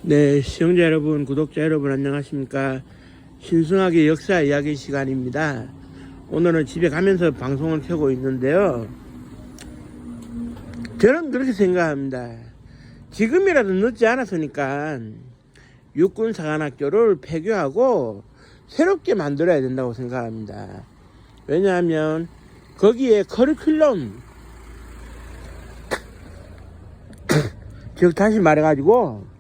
네, 시청자 여러분, 구독자 여러분 안녕하십니까. 신승학의 역사 이야기 시간입니다. 오늘은 집에 가면서 방송을 켜고 있는데요. 저는 그렇게 생각합니다. 지금이라도 늦지 않았으니까 육군사관학교를 폐교하고 새롭게 만들어야 된다고 생각합니다. 왜냐하면 거기에 커리큘럼, 즉 다시 말해가지고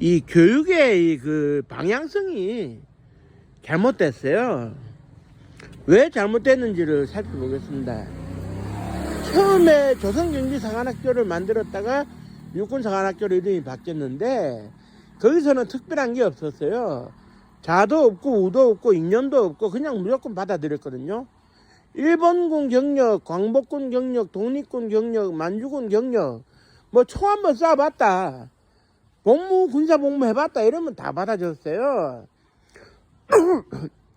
이 교육의 그 방향성이 잘못됐어요. 왜 잘못됐는지를 살펴보겠습니다. 처음에 조선경비사관학교를 만들었다가 육군사관학교로 이름이 바뀌었는데 거기서는 특별한 게 없었어요. 자도 없고 우도 없고 인연도 없고 그냥 무조건 받아들였거든요. 일본군 경력, 광복군 경력, 독립군 경력, 만주군 경력 뭐 총 한번 쏴봤다, 군사 복무 해봤다 이러면 다 받아줬어요.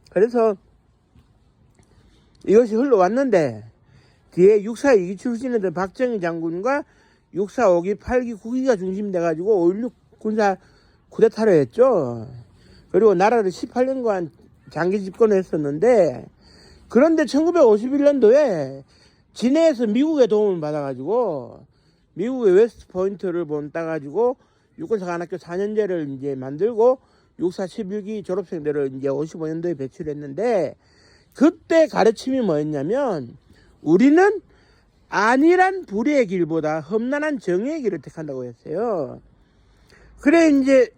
그래서 이것이 흘러왔는데 뒤에 6.4 2기 출신이던 박정희 장군과 6.4 5기 8기 9기가 중심돼가지고 5.16 군사 쿠데타를 했죠. 그리고 나라를 18년간 장기 집권을 했었는데, 그런데 1951년도에 진해에서 미국의 도움을 받아가지고 미국의 웨스트 포인트를 따가지고 육군사관학교 4년제를 이제 만들고 6.4 11기 졸업생들을 이제 55년도에 배출했는데, 그때 가르침이 뭐였냐면 우리는 안일한 불의의 길보다 험난한 정의의 길을 택한다고 했어요. 그래 이제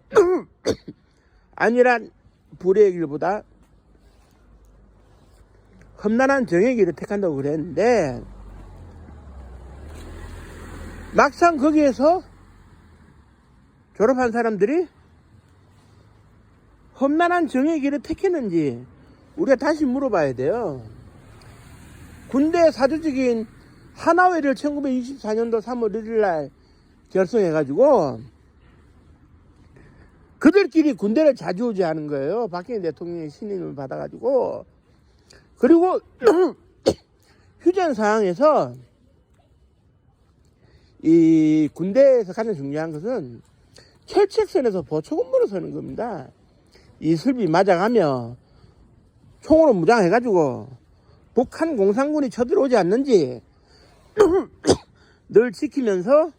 안일한 불의의 길보다 험난한 정의의 길을 택한다고 그랬는데, 막상 거기에서 졸업한 사람들이 험난한 정의의 길을 택했는지 우리가 다시 물어봐야 돼요. 군대 사조직인 하나회를 1924년도 3월 1일날 결성해가지고 그들끼리 군대를 자주우지하는 거예요. 박정희 대통령의 신임을 받아가지고. 그리고 휴전 상황에서 이 군대에서 가장 중요한 것은 철책선에서 보초군무로 서는 겁니다. 이 설비 맞아가며 총으로 무장해가지고 북한 공산군이 쳐들어오지 않는지 늘 지키면서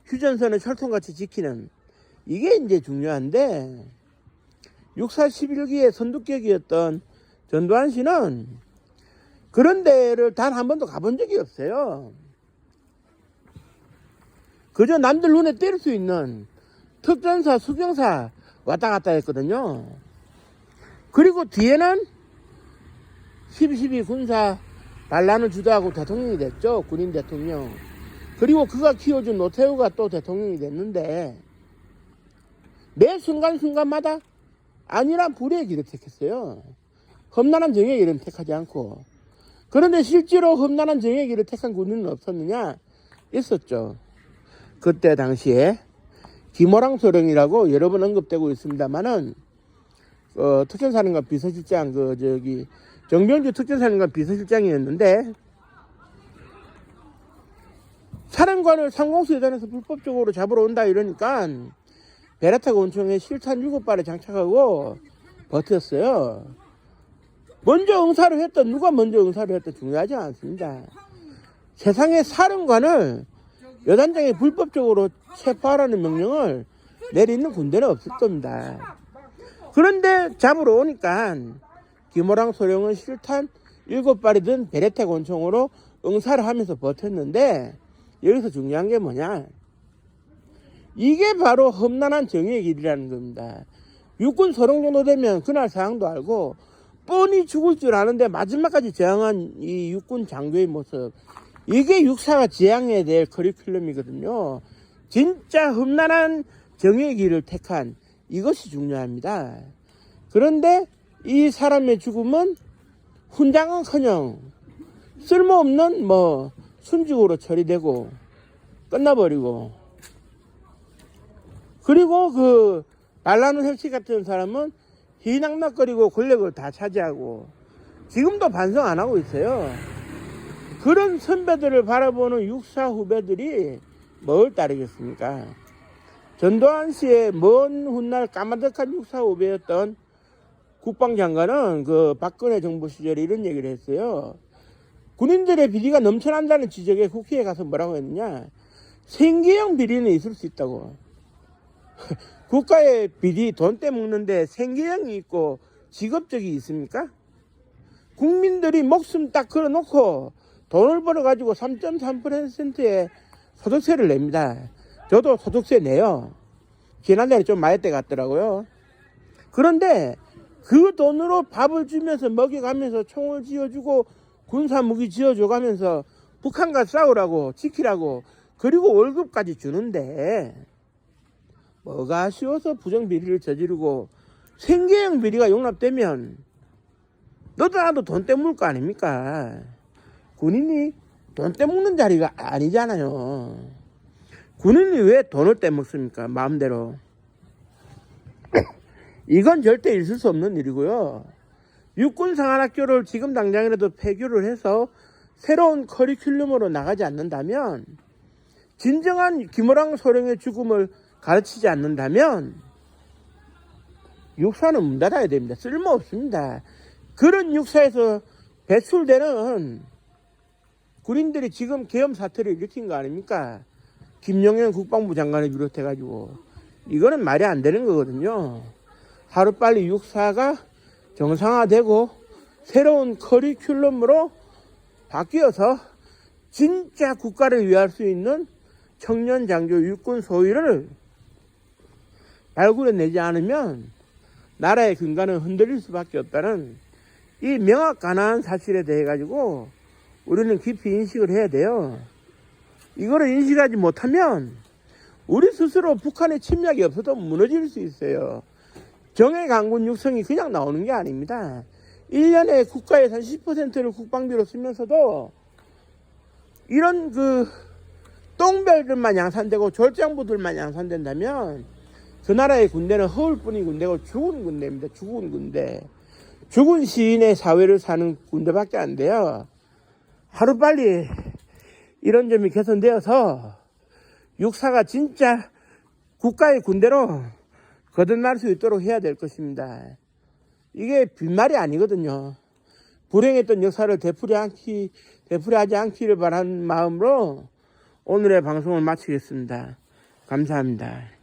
휴전선을 철통같이 지키는, 이게 이제 중요한데, 6.4 11기의 선두격이었던 전두환 씨는 그런 데를 단 한 번도 가본 적이 없어요. 그저 남들 눈에 띌 수 있는 특전사, 수경사 왔다 갔다 했거든요. 그리고 뒤에는 12.12 군사 반란을 주도하고 대통령이 됐죠. 군인 대통령. 그리고 그가 키워준 노태우가 또 대통령이 됐는데, 매 순간순간마다 안일한 불의의 길을 택했어요. 험난한 정의의 길은 택하지 않고. 그런데 실제로 험난한 정의의 길을 택한 군인은 없었느냐? 있었죠. 그때 당시에 김호랑 소령이라고 여러 번 언급되고 있습니다만은, 특전사령관 비서실장, 정병주 특전사령관 비서실장이었는데, 사령관을 상공수 여단에서 불법적으로 잡으러 온다 이러니까 베라타 권총에 실탄 7발에 장착하고 버텼어요. 먼저 응사를 했던, 누가 먼저 응사를 했던 중요하지 않습니다. 세상에 사령관을 여단장이 불법적으로 체포하라는 명령을 내리는 군대는 없을 겁니다. 그런데 잡으러 오니까 김호랑 소령은 실탄 7발이 든 베레타 권총으로 응사를 하면서 버텼는데, 여기서 중요한 게 뭐냐? 이게 바로 험난한 정의의 길이라는 겁니다. 육군 소령 정도 되면 그날 상황도 알고 뻔히 죽을 줄 아는데 마지막까지 저항한 이 육군 장교의 모습, 이게 육사가 지향해야 될 커리큘럼이거든요. 진짜 험난한 정의의 길을 택한, 이것이 중요합니다. 그런데 이 사람의 죽음은 훈장은커녕 쓸모없는 순직으로 처리되고 끝나버리고, 그리고 그 반란군 혁씨 같은 사람은 희낙낙거리고 권력을 다 차지하고 지금도 반성 안 하고 있어요. 그런 선배들을 바라보는 육사 후배들이 뭘 따르겠습니까? 전두환 씨의 먼 훗날 까마득한 육사 후배였던 국방장관은 그 박근혜 정부 시절에 이런 얘기를 했어요. 군인들의 비리가 넘쳐난다는 지적에 국회에 가서 뭐라고 했느냐. 생계형 비리는 있을 수 있다고. 국가의 비리 돈 떼먹는데 생계형이 있고 직업적이 있습니까? 국민들이 목숨 딱 걸어놓고 돈을 벌어가지고 3.3%의 소득세를 냅니다. 저도 소득세 내요. 지난달에 좀 많이 떼 갔더라고요. 그런데 그 돈으로 밥을 주면서 먹여가면서 총을 쥐어주고 군사무기 쥐어줘가면서 북한과 싸우라고 지키라고 그리고 월급까지 주는데 뭐가 아쉬워서 부정비리를 저지르고 생계형 비리가 용납되면 너도 나도 돈 떼먹을 거 아닙니까? 군인이 돈 떼먹는 자리가 아니잖아요. 군인이 왜 돈을 떼먹습니까? 마음대로. 이건 절대 있을 수 없는 일이고요. 육군상한학교를 지금 당장이라도 폐교를 해서 새로운 커리큘럼으로 나가지 않는다면, 진정한 김호랑 소령의 죽음을 가르치지 않는다면 육사는 문 닫아야 됩니다. 쓸모없습니다. 그런 육사에서 배출되는 군인들이 지금 계엄 사태를 일으킨 거 아닙니까? 김용현 국방부 장관을 비롯해가지고 이거는 말이 안 되는 거거든요. 하루빨리 육사가 정상화되고 새로운 커리큘럼으로 바뀌어서 진짜 국가를 위할 수 있는 청년 장교 육군 소위를 발굴해내지 않으면 나라의 근간은 흔들릴 수밖에 없다는 이 명확한 사실에 대해 가지고 우리는 깊이 인식을 해야 돼요. 이거를 인식하지 못하면 우리 스스로 북한의 침략이 없어도 무너질 수 있어요. 정예 강군 육성이 그냥 나오는 게 아닙니다. 1년에 국가 예산 10%를 국방비로 쓰면서도 이런 똥별들만 양산되고 졸장부들만 양산된다면 그 나라의 군대는 허울뿐인 군대고 죽은 군대입니다. 죽은 군대. 죽은 시인의 사회를 사는 군대밖에 안 돼요. 하루빨리 이런 점이 개선되어서 육사가 진짜 국가의 군대로 거듭날 수 있도록 해야 될 것입니다. 이게 빈말이 아니거든요. 불행했던 역사를 되풀이하지 않기를 바라는 마음으로 오늘의 방송을 마치겠습니다. 감사합니다.